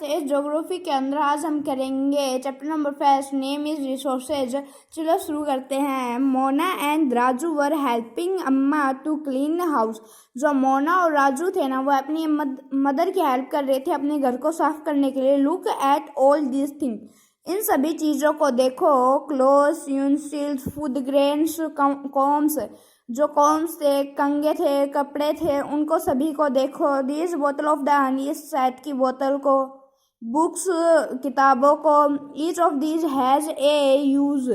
नमस्ते। ज्योग्राफी के अंदर आज हम करेंगे chapter number 5, name is resources. चलो शुरू करते हैं। Mona and Raju were helping अम्मा टू क्लीन हाउस। जो मोना और राजू थे ना, वो अपनी मदर की हेल्प कर रहे थे अपने घर को साफ करने के लिए। Look at all this thing, इन सभी चीज़ों को देखो। Clothes, utensils, food grains, combs, जो कॉम्स थे, कंगे थे, कपड़े थे, उनको सभी को देखो। दिस बोतल ऑफ द हनी, इस शहद की बोतल को। बुक्स, किताबों को। Each of these has a use,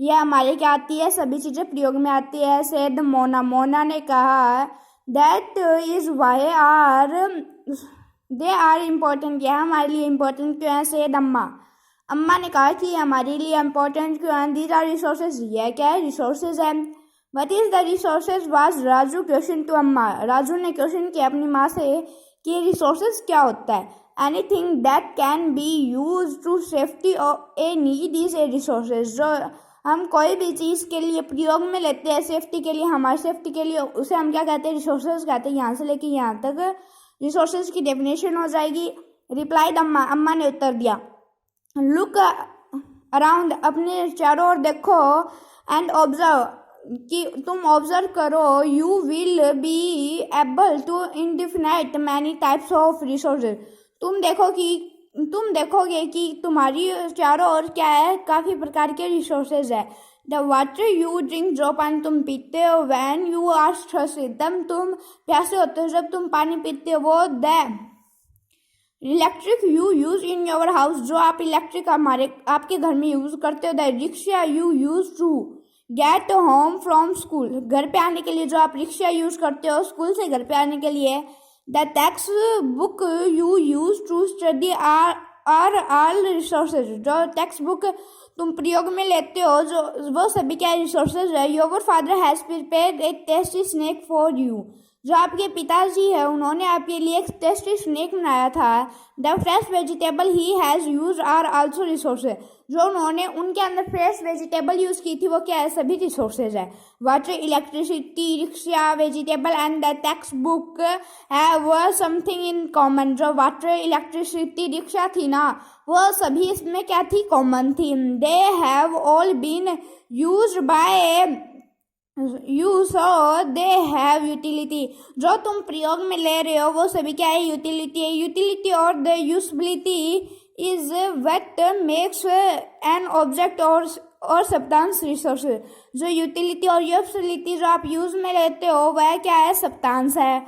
यह हमारे क्या आती है, सभी चीज़ें प्रयोग में आती है। सेड मोना, मोना ने कहा। That is why are they are important, यह हमारे लिए इम्पोर्टेंट क्यों है। सेड अम्मा, अम्मा ने कहा कि हमारे लिए इम्पोर्टेंट क्यों है। दीज आर रिसोर्सेज, यह क्या है, रिसोर्सेज है। What is the resources was Raju question to Amma, Raju ने क्वेश्चन किया अपनी माँ से कि रिसोर्सेज क्या होता है। Anything that can be use to safety a need is a resources, जो हम कोई भी चीज़ के लिए प्रयोग में लेते हैं सेफ्टी के लिए, हमारी सेफ्टी के लिए, उसे हम क्या कहते हैं, रिसोर्सेज कहते हैं। यहाँ से लेके यहाँ तक रिसोर्सेज की डेफिनेशन हो जाएगी। रिप्लाइड अम्मा, अम्मा ने उत्तर दिया। लुक अराउंड, अपने चारों ओर देखो। एंड ऑब्जर्व, कि तुम ऑब्जर्व करो। You will be able to indefinite many types of resources, तुम देखोगे कि तुम्हारी चारों ओर क्या है, काफ़ी प्रकार के रिसोर्सेज है। द वाटर यू ड्रिंक, जो पानी तुम पीते हो। वैन यू आर थर्स्टी, तब तुम प्यासे होते हो जब तुम पानी पीते हो, वो। The electric you use in your house, जो आप इलेक्ट्रिक आपके घर में यूज करते हो। The rickshaw you use to get home from school, घर पे आने के लिए जो आप रिक्शा यूज करते हो स्कूल से घर पे आने के लिए। The textbook you use to study are all resources, जो टेक्स्ट बुक तुम प्रयोग में लेते हो, जो वो सभी क्या रिसोर्सेज है। Your father has prepared a tasty snack for you, जो आपके पिताजी है उन्होंने आपके लिए एक टेस्टी स्नैक बनाया था। The fresh vegetable he has use are also resources, जो उन्होंने उनके अंदर फ्रेश वेजिटेबल यूज़ की थी, वो क्या है, सभी रिसोर्सेज है। Water, electricity, rickshaw, vegetable and the textbook have something in common, जो वाटर, इलेक्ट्रिसिटी, रिक्शा थी ना, वो सभी इसमें क्या थी, कॉमन थी। They have all been used by you, so they have utility, जो तुम प्रयोग में ले रहे हो वो सभी क्या है, यूटिलिटी है। यूटिलिटी और the usability is what makes an object और सब्सटेंस रिसोर्सेज, जो यूटिलिटी और यूजबिलिटी जो आप यूज में लेते हो वह क्या है, सब्सटेंस है।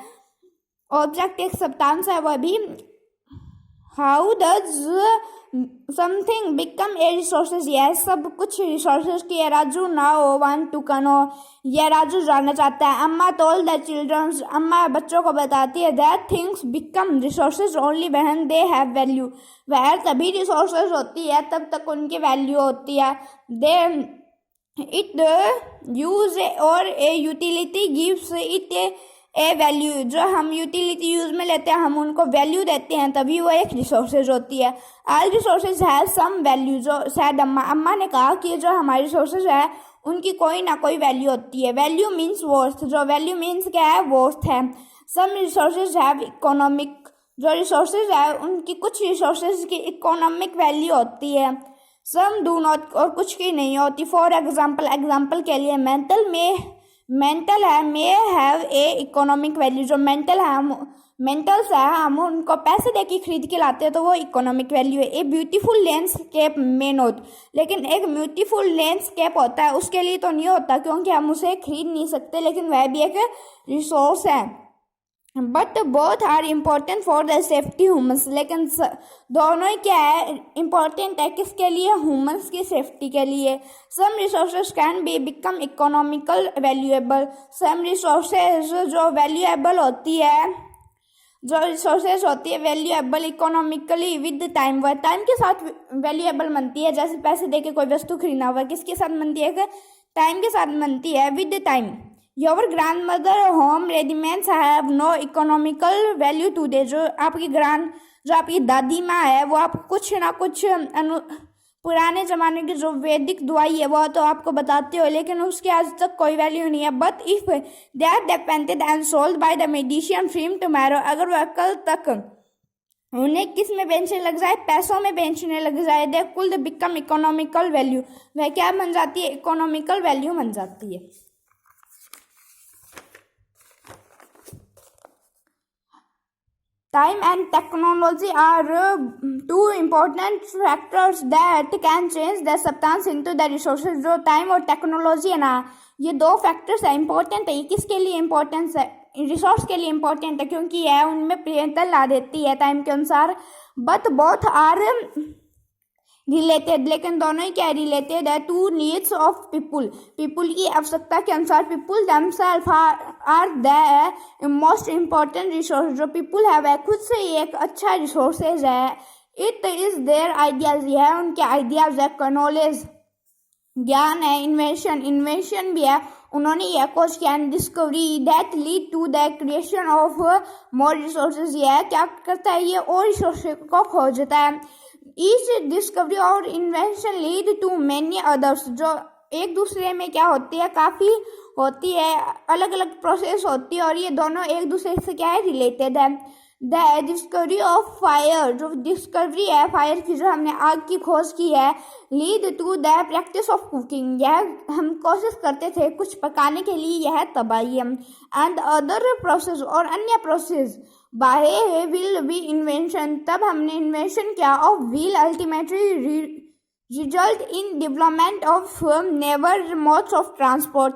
ऑब्जेक्ट एक सब्सटेंस है वह भी। How does something become a resources, यह सब कुछ रिसोर्सेज की है। Raju now want to know, यह राजू जानना चाहता है। अम्मा टोल्ड द चिल्ड्रन, अम्मा बच्चों को बताती है। That things become resources only when they have value, वह तभी रिसोर्सेज होती है तब तक उनकी वैल्यू होती है। दे इट यूज और a utility gives it a value, जो हम यूटिलिटी यूज में लेते हैं हम उनको वैल्यू देते हैं, तभी वो एक रिसोर्सेज होती है। All resources have some value, जो शायद अम्मा ने कहा कि जो हमारे रिसोर्सेज है उनकी कोई ना कोई वैल्यू होती है। वैल्यू मीन्स वर्थ, जो वैल्यू मीन्स क्या है, वर्थ है। सम रिसोर्सेज हैव इकोनॉमिक, जो रिसोर्सेज है उनकी कुछ रिसोर्सेज की इकोनॉमिक वैल्यू होती है। सम डू नॉट, और कुछ की नहीं होती। फॉर एग्जाम्पल के लिए मेंटल है, may have a economic value, जो मेंटल्स है हम उनको पैसे दे के खरीद के लाते हैं तो वो इकोनॉमिक वैल्यू है। A beautiful landscape may not, लेकिन एक ब्यूटीफुल लैंडस्केप होता है उसके लिए तो नहीं होता क्योंकि हम उसे खरीद नहीं सकते, लेकिन वह भी एक रिसोर्स है। But both are important for the safety humans, लेकिन दोनों ही क्या है, इम्पोर्टेंट है किसके लिए, ह्यूमन्स की सेफ्टी के लिए। Some resources can be become economical valuable, some resources जो वैल्यूएबल होती है, जो रिसोर्सेज होती है वैल्यूएबल इकोनॉमिकली विद टाइम, वह टाइम के साथ वैल्यूएबल बनती है। जैसे पैसे दे के कोई वस्तु खरीदना हुआ, किसके साथ बनती है, टाइम के साथ बनती है, with time. Your grandmother home remedies have no economical value today, जो आपकी दादी माँ है वो आप कुछ ना कुछ पुराने ज़माने की जो वैदिक दवाई है वो तो आपको बताते हो, लेकिन उसकी आज तक कोई वैल्यू नहीं है। But if they are depended and sold by the medicine from tomorrow, अगर वह कल तक उन्हें किस में बेचने लग जाए, पैसों में बेचने लग जाए, दे कुल बिकम इकोनॉमिकल वैल्यू, वह क्या बन जाती है, इकोनॉमिकल वैल्यू बन जाती है। Time and technology are two important factors that can change the substance into the resources। जो टाइम और टेक्नोलॉजी है ना, ये दो फैक्टर्स है, इंपॉर्टेंट है। ये किसके लिए इंपॉर्टेंस है, रिसोर्स के लिए इंपॉर्टेंट है, क्योंकि यह उनमें परिवर्तन ला देती है टाइम के अनुसार। बट बोथ आर रिलेटेड, लेकिन दोनों ही क्या रिलेटेड है, to needs of people, people की आवश्यकता के अनुसार। People themselves are the most important resource, जो पीपुल है वह खुद से ही एक अच्छा रिसोर्सेज है। इट इज देयर आइडियाज, यह है उनके आइडियाज है। नॉलेज ज्ञान है। इन्वेंशन भी है, उन्होंने यह खोज किया। Discovery that lead to the creation of more resources, यह क्या करता है, ये और रिसोर्सेज को खोजता है। ईच डिस्कवरी और invention lead to many others, जो एक दूसरे में क्या होती है, काफ़ी होती है, अलग अलग प्रोसेस होती है, और ये दोनों एक दूसरे से क्या है, रिलेटेड है। द डिस्कवरी ऑफ फायर, जो डिस्कवरी है फायर की, जो हमने आग की खोज की है, lead to the practice of cooking, यह हम कोशिश करते थे कुछ पकाने के लिए, यह तबाही है। एंड अदर प्रोसेस, और अन्य process by will be invention, तब हमने इन्वेंशन किया of wheel ultimately result in development of never modes of transport,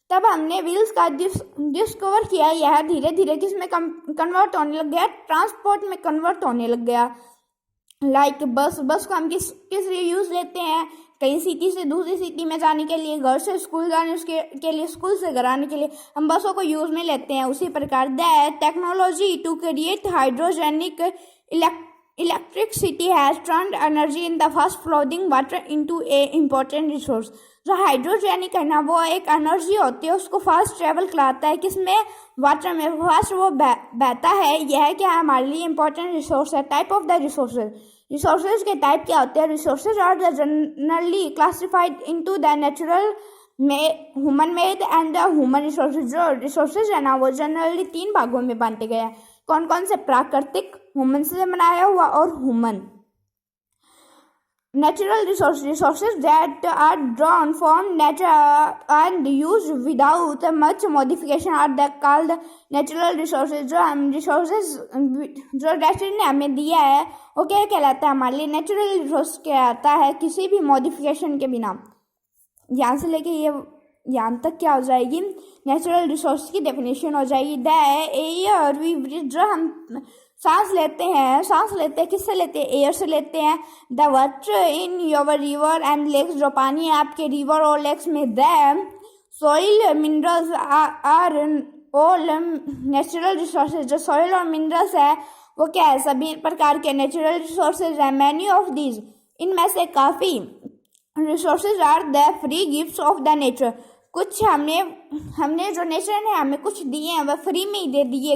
तब हमने व्हील्स का डिस्कवर किया। यह धीरे धीरे किसमें कन्वर्ट होने लग गया, ट्रांसपोर्ट में कन्वर्ट होने लग गया। लाइक बस को हम किस लिए यूज़ लेते हैं, कहीं सिटी से दूसरी सिटी में जाने के लिए, घर से स्कूल जाने के लिए, स्कूल से घर आने के लिए हम बसों को यूज़ में लेते हैं। उसी प्रकार that technology to create hydrogenic electricity has turned energy in the fast flowing water into a important resource, जो हाइड्रोजेनिक है ना, वो एक एनर्जी होती है, उसको फास्ट ट्रेवल कराता है, किसमें, वाटर में फास्ट वो बहता है। यह क्या हमारे लिए इंपॉर्टेंट रिसोर्स है। टाइप ऑफ द रिसोर्सेज के टाइप क्या होते हैं, resources are the generally classified into the natural human made and the human resources, जो रिसोर्सेज है ना, वो जनरली 3 भागों में बांटे गए हैं। कौन कौन से, प्राकृतिक, ह्यूमन से बनाया हुआ, और human. Natural resources that are drawn from nature and used without much modification are called natural resources। जो हम resources जो नेचर ने हमें दिया है वो क्या कहलाता है, हमारे लिए नेचुरल रिसोर्स कहलाता है, किसी भी मॉडिफिकेशन के बिना। यहाँ से लेके ये यहाँ तक क्या हो जाएगी, नेचुरल रिसोर्स की डेफिनेशन हो जाएगी। द एयर वी ब्रीथ, जो हम सांस लेते हैं किससे लेते हैं, एयर से लेते हैं। The water in your river and lakes, जो पानी है आपके रिवर और लेक्स में। The soil minerals are all natural resources, जो सॉइल और मिनरल्स है वो क्या है, सभी प्रकार के नेचुरल रिसोर्सेज है। मैनी ऑफ दीज, इनमें से काफ़ी resources are the free gifts of the nature, कुछ हमने जो नेचर ने हमें कुछ दिए हैं वह फ्री में ही दे दिए,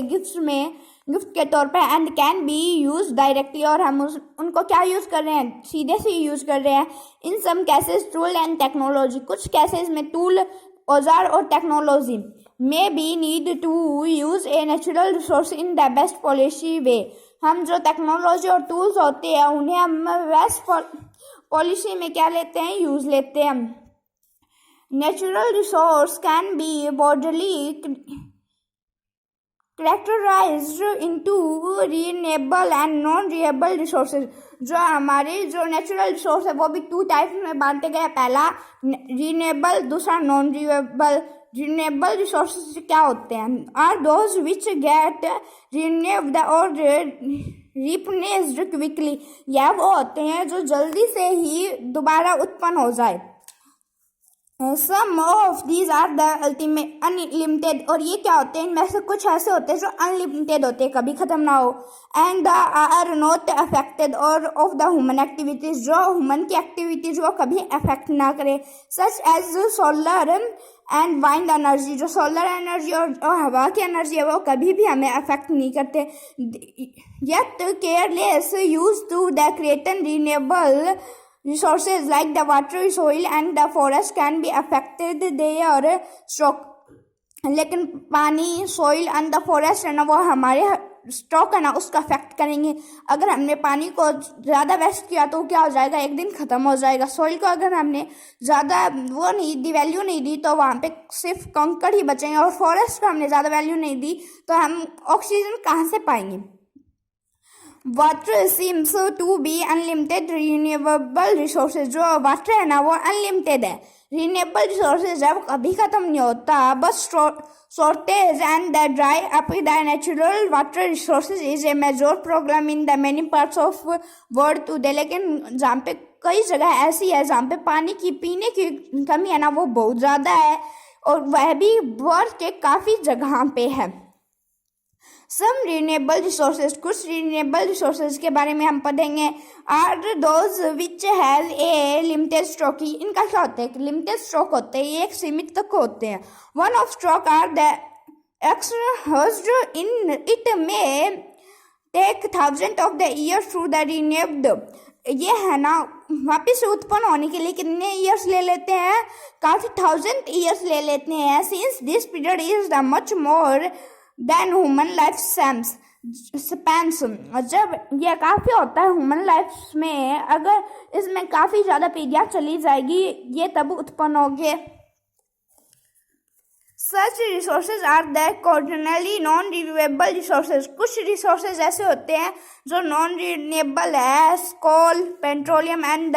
गिफ्ट के तौर पर। And can be use directly, और हम उनको क्या यूज़ कर रहे हैं, सीधे से यूज़ कर रहे हैं। In some cases tool and technology, कुछ केसेस में टूल, औजार और technology may be need to use a natural resource in the best policy way, हम जो टेक्नोलॉजी और टूल्स होते हैं उन्हें हम बेस्ट पॉलिसी में क्या लेते हैं, यूज़ लेते हैं। Natural resource can be broadly characterized into renewable and non-renewable resources, जो हमारे जो नेचुरल रिसोर्स है वो भी 2 टाइप्स में बांटे गए। पहला रिन्यूएबल, दूसरा नॉन रिन्यूएबल। रिन्यूएबल रिसोर्सेज क्या होते हैं, are those which get renewed और रिप्लेस्ड क्विकली, यह वो होते हैं जो जल्दी से ही दोबारा उत्पन्न हो जाए। Some of these are the ultimate unlimited, और ये क्या होते हैं, इनमें से कुछ ऐसे होते हैं जो अनलिमिटेड होते हैं, कभी ख़त्म ना हो। And the are not affected और ऑफ द ह्यूमन एक्टिविटीज़, जो ह्यूमन की एक्टिविटीज़ वो कभी अफेक्ट ना करे। Such as solar and wind energy, जो सोलर एनर्जी और हवा की एनर्जी है वो कभी भी हमें अफेक्ट नहीं करते। Yet careless use to the create renewable resources like the water, soil and the forest can be affected their stock, लेकिन पानी, soil and the forest है ना वो हमारे स्टॉक है ना उसका अफेक्ट करेंगे। अगर हमने पानी को ज़्यादा वेस्ट किया तो क्या हो जाएगा, एक दिन ख़त्म हो जाएगा। सॉइल को अगर हमने ज़्यादा वो नहीं दी, वैल्यू नहीं दी, तो वहाँ पे सिर्फ कंकड़ ही बचेंगे। और फॉरेस्ट को हमने ज़्यादा वैल्यू नहीं दी तो हम ऑक्सीजन कहाँ से पाएंगे। Water seems to be unlimited renewable resources. जो वाटर है ना वो अनलिमिटेड है, रिन्यूएबल रिसोर्सेज है, वो कभी ख़त्म नहीं होता। बस shortage and the dry up the natural water resources is a major problem in the many parts of world today। लेकिन जहाँ पे कई जगह ऐसी है जहाँ पे पानी की पीने की कमी है ना वो बहुत ज़्यादा है, और वह भी वर्ल्ड के काफ़ी जगह पे है। सम रिन्यूएबल रिसोर्सेज, कुछ रिन्यूएबल रिसोर्सेज के बारे में हम पढ़ेंगे। Are those which have a limited stock. इनका क्या होता है, लिमिटेड स्टॉक होते हैं, ये एक सीमित तक होते हैं। One of stock are the exhausted in it में take thousand of the years through the renewable. ये है ना वापिस से उत्पन्न होने के लिए कितने ईयर्स ले लेते हैं, काफ़ी 1000 ईयर्स ले लेते हैं। Since this period is the much more than human life spans. जब यह काफ़ी होता है ह्यूमन लाइफ में, अगर इसमें काफ़ी ज़्यादा पीढ़ियाँ चली जाएगी ये तब उत्पन्न होंगे। Such resources are the accordingly non renewable resources. कुछ रिसोर्सेज ऐसे होते हैं जो नॉन रिन्यूएबल है, coal, petroleum and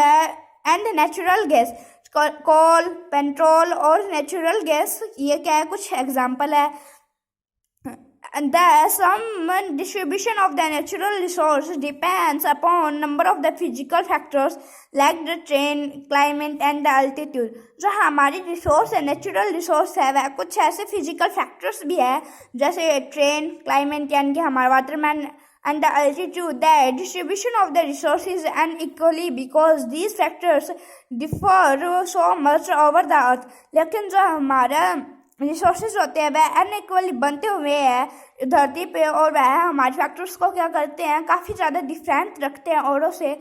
natural gas. Coal, petrol और नेचुरल गैस ये क्या है, कुछ एग्जाम्पल है। The some distribution of the natural resource depends upon number of the physical factors like the terrain, climate and the altitude। जो हमारी resource है, natural resource है, वह कुछ ऐसे फिजिकल फैक्टर्स भी है जैसे ट्रेन, क्लाइमेट यानी कि हमारा Waterman and the altitude। The distribution of the resources is unequally because these factors differ so much over the earth। लेकिन जो हमारा रिसोर्सेज होते हैं वह अनइक्वली बनते हुए हैं धरती पे, और वह हमारे फैक्टर्स को क्या करते हैं, काफ़ी ज़्यादा डिफरेंट रखते हैं औरों से।